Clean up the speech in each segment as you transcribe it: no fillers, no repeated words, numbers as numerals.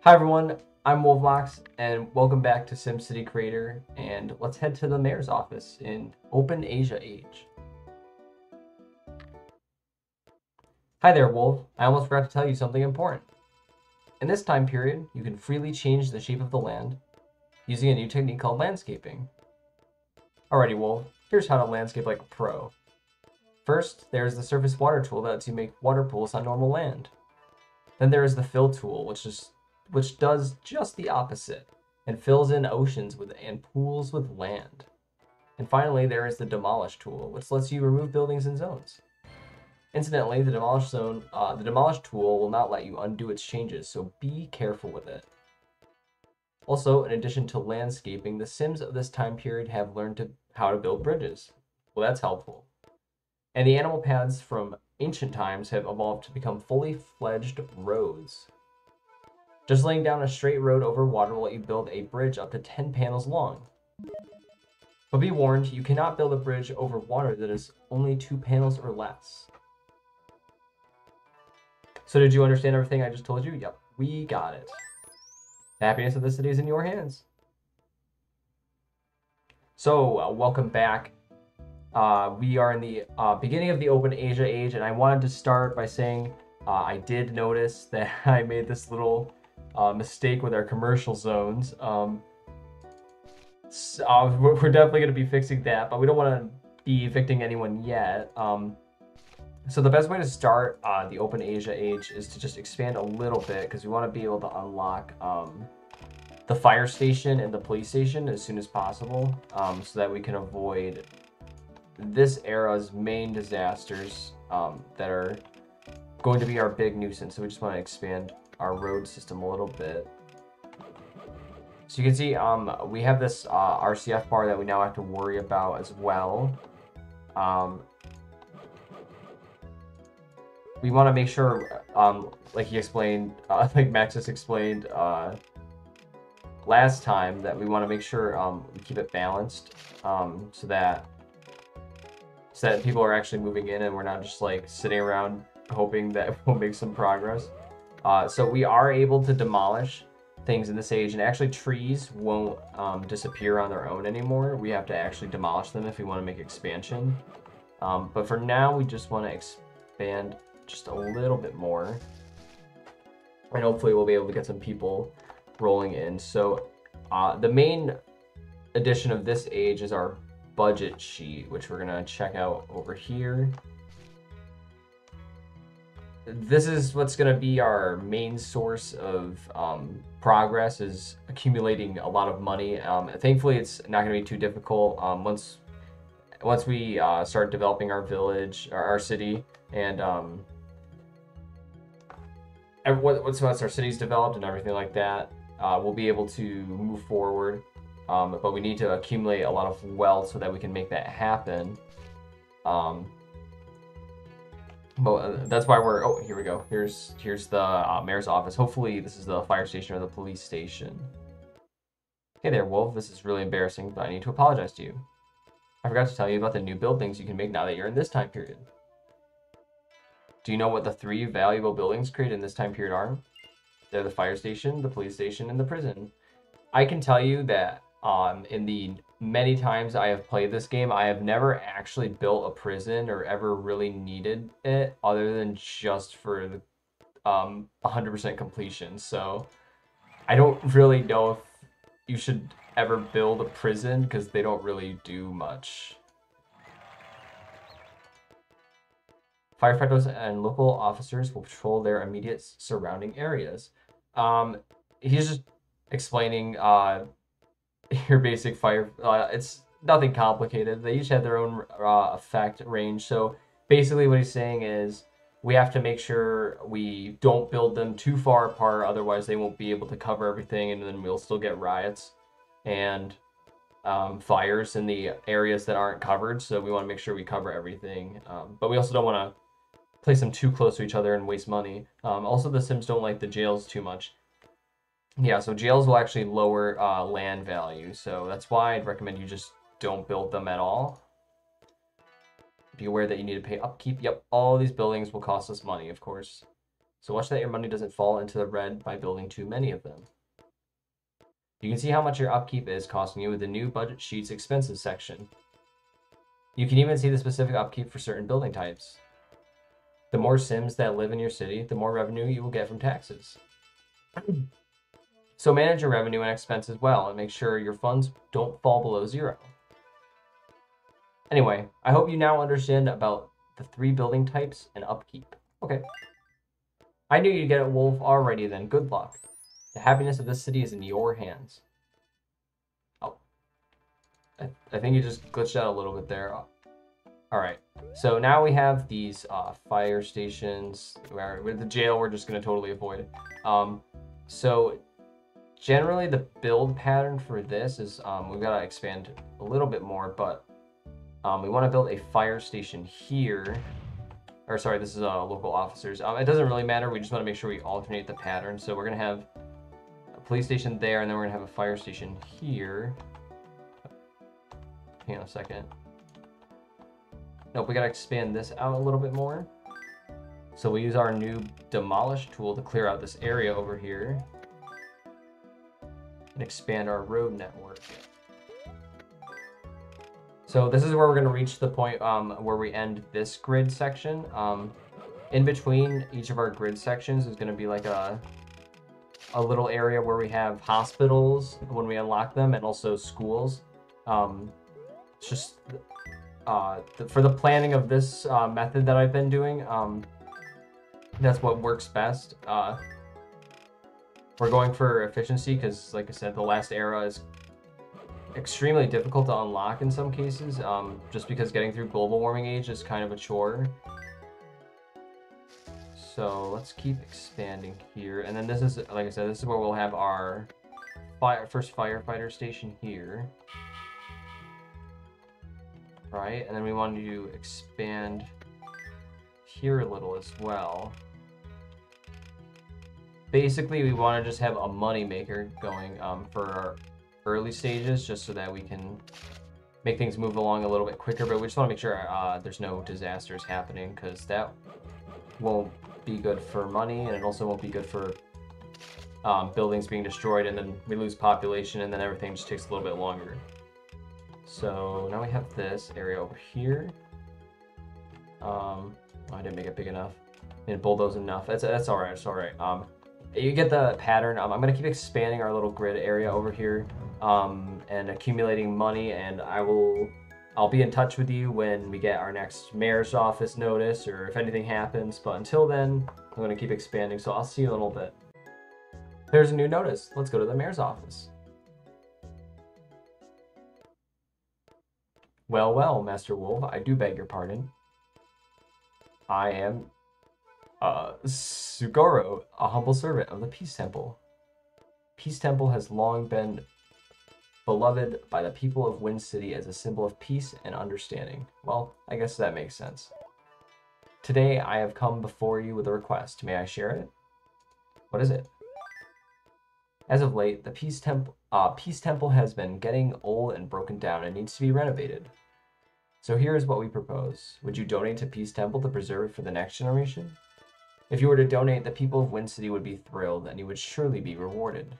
Hi everyone, I'm Wolflox, and welcome back to SimCity Creator, and let's head to the mayor's office in Open Asia Age. Hi there, Wolf. I almost forgot to tell you something important. In this time period, you can freely change the shape of the land using a new technique called landscaping. Alrighty, Wolf, here's how to landscape like a pro. First, there's the surface water tool that lets you make water pools on normal land. Then there is the fill tool, which does just the opposite and fills in oceans and pools with land. And finally, there is the demolish tool, which lets you remove buildings and zones. Incidentally, the demolish tool will not let you undo its changes, so be careful with it. Also, in addition to landscaping, the Sims of this time period have learned how to build bridges. Well, that's helpful. And the animal paths from ancient times have evolved to become fully fledged roads. Just laying down a straight road over water will let you build a bridge up to 10 panels long. But be warned, you cannot build a bridge over water that is only 2 panels or less. So did you understand everything I just told you? Yep, we got it. The happiness of the city is in your hands. So, welcome back. We are in the beginning of the Open Asia Age, and I wanted to start by saying I did notice that I made this little mistake with our commercial zones. We're definitely going to be fixing that, but we don't want to be evicting anyone yet. So the best way to start the Open Asia Age is to just expand a little bit, because we want to be able to unlock the fire station and the police station as soon as possible, so that we can avoid this era's main disasters that are going to be our big nuisance. So we just want to expand our road system a little bit. So you can see we have this RCF bar that we now have to worry about as well. We want to make sure, like he explained, like Maxis explained last time, that we want to make sure we keep it balanced, so that people are actually moving in and we're not just like sitting around hoping that we'll make some progress. So we are able to demolish things in this age, and actually trees won't disappear on their own anymore. We have to actually demolish them if we want to make expansion. But for now, we just want to expand just a little bit more, and hopefully we'll be able to get some people rolling in. So the main addition of this age is our budget sheet, which we're gonna check out over here. This is what's going to be our main source of progress, is accumulating a lot of money. Thankfully, it's not going to be too difficult once we start developing our village, or our city, and once our city's developed and everything like that, we'll be able to move forward. But we need to accumulate a lot of wealth so that we can make that happen. But that's why we're, oh, here we go. Here's the mayor's office. Hopefully this is the fire station or the police station. Hey there, Wolf. This is really embarrassing, but I need to apologize to you. I forgot to tell you about the new buildings you can make now that you're in this time period. Do you know what the 3 valuable buildings created in this time period are? They're the fire station, the police station, and the prison. I can tell you that in the many times I have played this game, I have never actually built a prison or ever really needed it, other than just for the 100% completion. So I don't really know if you should ever build a prison, because they don't really do much. Firefighters and local officers will patrol their immediate surrounding areas. He's just explaining your basic fire. It's nothing complicated. They each have their own effect range. So basically what he's saying is we have to make sure we don't build them too far apart, otherwise they won't be able to cover everything, and then we'll still get riots and fires in the areas that aren't covered. So we want to make sure we cover everything, but we also don't want to place them too close to each other and waste money. Also, the Sims don't like the jails too much. Yeah, so jails will actually lower land value, so that's why I'd recommend you just don't build them at all. Be aware that you need to pay upkeep. Yep, all these buildings will cost us money, of course. So watch that your money doesn't fall into the red by building too many of them. You can see how much your upkeep is costing you with the new budget sheets expenses section. You can even see the specific upkeep for certain building types. The more Sims that live in your city, the more revenue you will get from taxes. So manage your revenue and expenses well and make sure your funds don't fall below zero. Anyway, I hope you now understand about the 3 building types and upkeep. Okay. I knew you'd get it, Wolf. Alrighty then, good luck. The happiness of this city is in your hands. Oh. I think you just glitched out a little bit there. Alright, so now we have these fire stations. With the jail, we're just going to totally avoid. So generally the build pattern for this is we've got to expand a little bit more, but we want to build a fire station here. Or sorry, this is local officers. It doesn't really matter. We just want to make sure we alternate the pattern. So we're going to have a police station there, and then we're going to have a fire station here. Hang on a second. Nope, we got to expand this out a little bit more. So we use our new demolish tool to clear out this area over here and expand our road network. So this is where we're going to reach the point where we end this grid section. In between each of our grid sections is going to be like a little area where we have hospitals when we unlock them, and also schools. It's just for the planning of this method that I've been doing, that's what works best. We're going for efficiency because, like I said, the last era is extremely difficult to unlock in some cases, just because getting through global warming age is kind of a chore. So let's keep expanding here, and then this is, like I said, this is where we'll have our first firefighter station here. Right, and then we want to expand here a little as well. Basically, we want to just have a money maker going for our early stages, just so that we can make things move along a little bit quicker. But we just want to make sure there's no disasters happening, because that won't be good for money, and it also won't be good for buildings being destroyed, and then we lose population, and then everything just takes a little bit longer. So now we have this area over here. Oh, I didn't make it big enough. Didn't bulldoze enough. That's all right. It's all right. You get the pattern. I'm gonna keep expanding our little grid area over here, and accumulating money. And I'll be in touch with you when we get our next mayor's office notice, or if anything happens. But until then, I'm gonna keep expanding. So I'll see you in a little bit. There's a new notice. Let's go to the mayor's office. Well, well, Master Wolf, I do beg your pardon. I am Sugoro, a humble servant of the Peace Temple. Peace Temple has long been beloved by the people of Wind City as a symbol of peace and understanding. Well, I guess that makes sense. Today, I have come before you with a request. May I share it? What is it? As of late, the Peace Temple has been getting old and broken down and needs to be renovated. So here is what we propose. Would you donate to Peace Temple to preserve it for the next generation? If you were to donate, the people of Wind City would be thrilled, and you would surely be rewarded.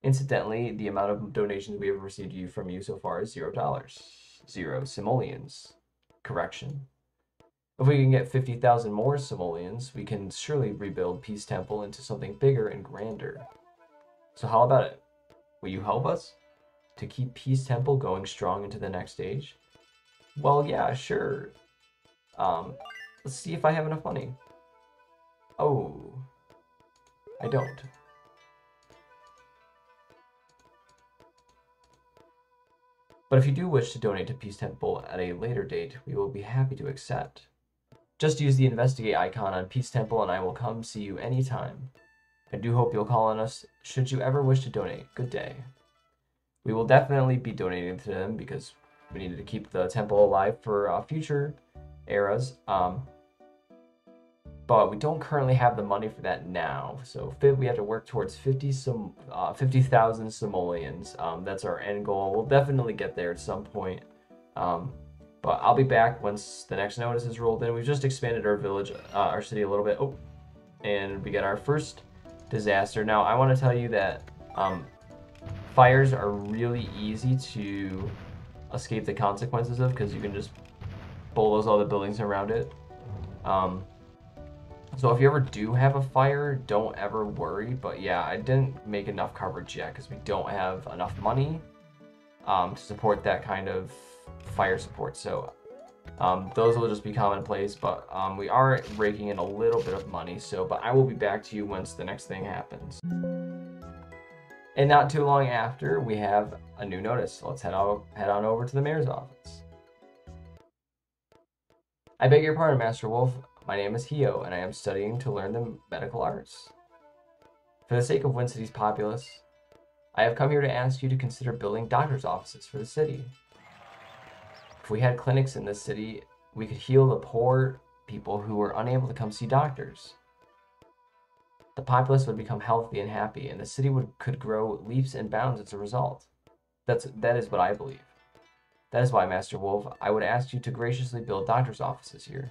Incidentally, the amount of donations we have received from you so far is $0. 0 simoleons. Correction. If we can get 50,000 more simoleons, we can surely rebuild Peace Temple into something bigger and grander. So how about it? Will you help us to keep Peace Temple going strong into the next stage? Well, yeah, sure. Let's see if I have enough money. Oh, I don't. But if you do wish to donate to Peace Temple at a later date, we will be happy to accept. Just use the investigate icon on Peace Temple and I will come see you anytime. I do hope you'll call on us should you ever wish to donate. Good day. We will definitely be donating to them because we needed to keep the temple alive for future eras. But we don't currently have the money for that now. So we have to work towards 50,000 simoleons. That's our end goal. We'll definitely get there at some point. But I'll be back once the next notice is rolled in. We've just expanded our village, our city a little bit. Oh, and we get our first disaster. Now, I want to tell you that fires are really easy to escape the consequences of because you can just bulldoze all the buildings around it. So if you ever do have a fire, don't ever worry. But yeah, I didn't make enough coverage yet because we don't have enough money to support that kind of fire support. So those will just be commonplace, but we are raking in a little bit of money. But I will be back to you once the next thing happens. And not too long after, we have a new notice. So let's head on over to the mayor's office. I beg your pardon, Master Wolf. My name is Hio, and I am studying to learn the medical arts. For the sake of WinCity's populace, I have come here to ask you to consider building doctor's offices for the city. If we had clinics in this city, we could heal the poor people who were unable to come see doctors. The populace would become healthy and happy, and the city could grow leaps and bounds as a result. That is what I believe. That is why, Master Wolf, I would ask you to graciously build doctor's offices here.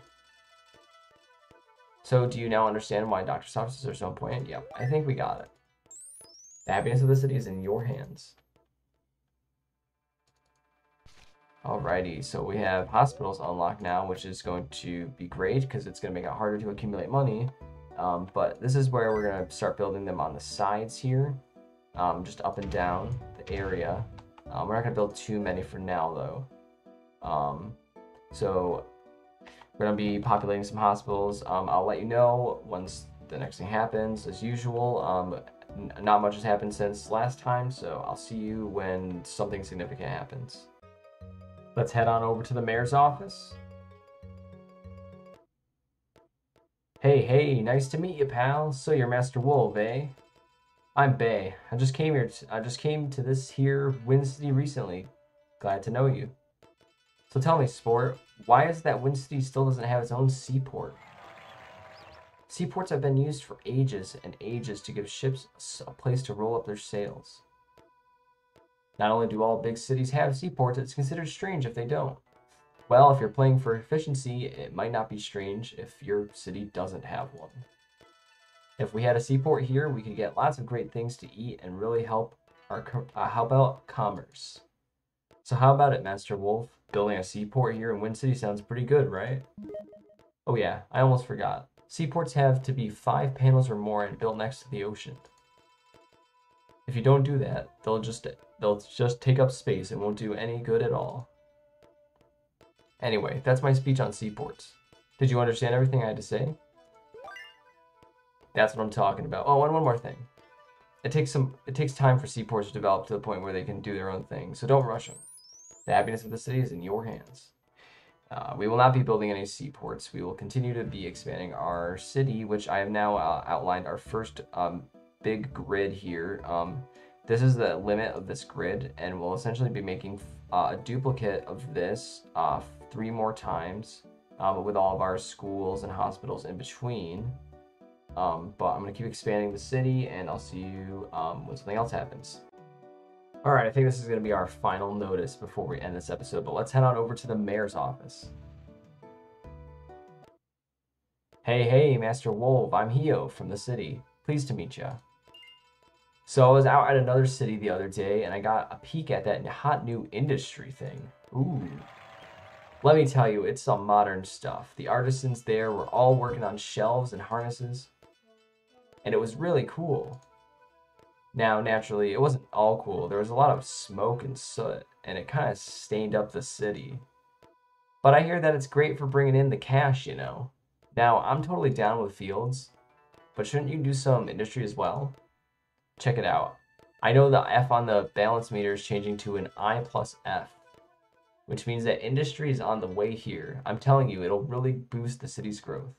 So, do you now understand why doctor's offices are so important? Yep, I think we got it. The happiness of the city is in your hands. Alrighty, so we have hospitals unlocked now, which is going to be great because it's going to make it harder to accumulate money. But this is where we're going to start building them on the sides here, just up and down the area. We're not going to build too many for now, though. So we're going to be populating some hospitals. I'll let you know once the next thing happens, as usual. Not much has happened since last time, so I'll see you when something significant happens. Let's head on over to the mayor's office. Hey, nice to meet you, pal. So you're Master Wolf, eh? I'm Bay. I just came to this here WinCity recently. Glad to know you. So tell me, sport, why is it that WinCity still doesn't have its own seaport? Seaports have been used for ages and ages to give ships a place to roll up their sails. Not only do all big cities have seaports, it's considered strange if they don't. Well, if you're playing for efficiency, it might not be strange if your city doesn't have one. If we had a seaport here, we could get lots of great things to eat and really help out commerce. So how about it, Master Wolf? Building a seaport here in WinCity sounds pretty good, right? Oh yeah, I almost forgot. Seaports have to be 5 panels or more and built next to the ocean. If you don't do that, they'll just take up space and won't do any good at all. Anyway, that's my speech on seaports. Did you understand everything I had to say? That's what I'm talking about. Oh, and one more thing. It takes time for seaports to develop to the point where they can do their own thing, so don't rush them. The happiness of the city is in your hands. We will not be building any seaports. We will continue to be expanding our city, which I have now outlined our first big grid here. This is the limit of this grid, and we'll essentially be making a duplicate of this 3 more times, with all of our schools and hospitals in between. But I'm going to keep expanding the city, and I'll see you when something else happens. Alright, I think this is going to be our final notice before we end this episode, but let's head on over to the mayor's office. Hey, Master Wolf, I'm Hio from the city. Pleased to meet ya. So I was out at another city the other day, and I got a peek at that hot new industry thing. Ooh. Let me tell you, it's some modern stuff. The artisans there were all working on shelves and harnesses, and it was really cool. Now, naturally, it wasn't all cool. There was a lot of smoke and soot, and it kind of stained up the city. But I hear that it's great for bringing in the cash, you know. Now, I'm totally down with fields, but shouldn't you do some industry as well? Check it out. I know the F on the balance meter is changing to an I plus F, which means that industry is on the way here. I'm telling you, it'll really boost the city's growth.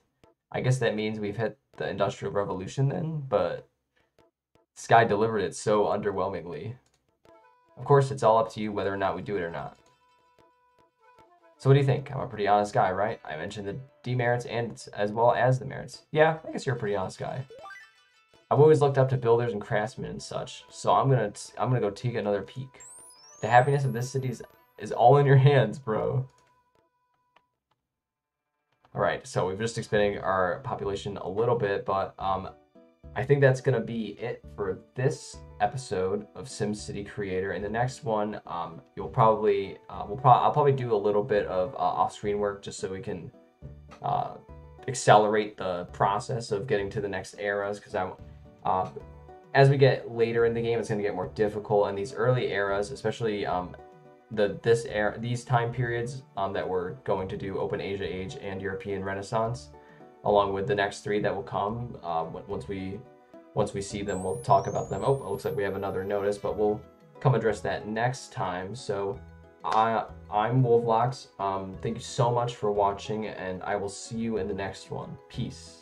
I guess that means we've hit the Industrial Revolution then, but this guy delivered it so underwhelmingly. Of course, it's all up to you whether or not we do it or not. So what do you think? I'm a pretty honest guy, right? I mentioned the demerits and as well as the merits. Yeah, I guess you're a pretty honest guy. I've always looked up to builders and craftsmen and such, so I'm gonna go take another peek. The happiness of this city is all in your hands, bro. All right, so we've just expanding our population a little bit, but I think that's gonna be it for this episode of SimCity Creator. In the next one, you'll probably I'll probably do a little bit of off-screen work just so we can accelerate the process of getting to the next eras, because as we get later in the game, it's going to get more difficult. And these early eras, especially these time periods that we're going to do Open Asia Age and European Renaissance, along with the next three that will come. Once we see them, we'll talk about them. Oh, it looks like we have another notice, but we'll come address that next time. So I'm Wolvlox. Thank you so much for watching, and I will see you in the next one. Peace.